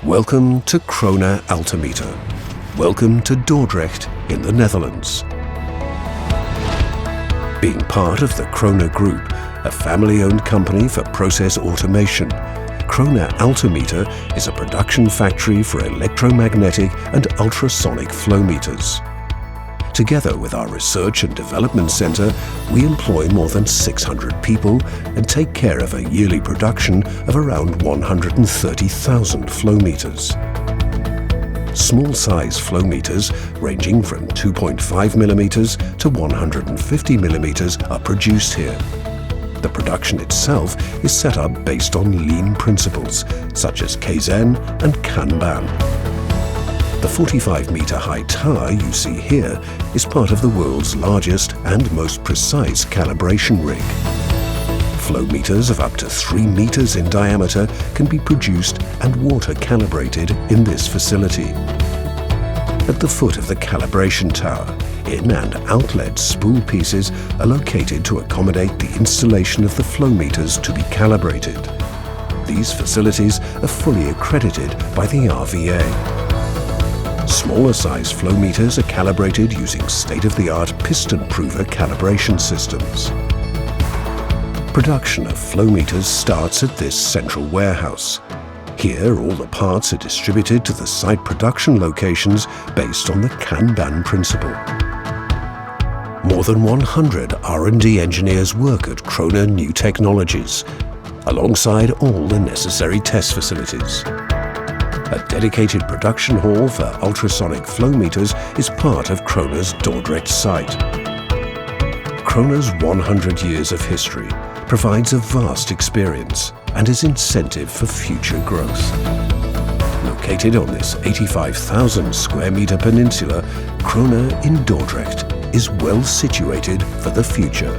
Welcome to Krona Altimeter. Welcome to Dordrecht in the Netherlands. Being part of the Krona Group, a family-owned company for process automation, Krona Altimeter is a production factory for electromagnetic and ultrasonic flow meters. Together with our Research and Development Center, we employ more than 600 people and take care of a yearly production of around 130,000 flow meters. Small-size flow meters ranging from 2.5 millimeters to 150 millimeters are produced here. The production itself is set up based on lean principles such as Kaizen and Kanban. The 45-meter-high tower you see here is part of the world's largest and most precise calibration rig. Flow meters of up to 3 meters in diameter can be produced and water calibrated in this facility. At the foot of the calibration tower, in- and outlet spool pieces are located to accommodate the installation of the flow meters to be calibrated. These facilities are fully accredited by the RVA. Smaller size flow meters are calibrated using state-of-the-art piston prover calibration systems. Production of flow meters starts at this central warehouse. Here, all the parts are distributed to the site production locations based on the Kanban principle. More than 100 R&D engineers work at Krona New Technologies, alongside all the necessary test facilities. A dedicated production hall for ultrasonic flow meters is part of Krona's Dordrecht site. Krona's 100 years of history provides a vast experience and is incentive for future growth. Located on this 85,000 square meter peninsula, Krona in Dordrecht is well situated for the future.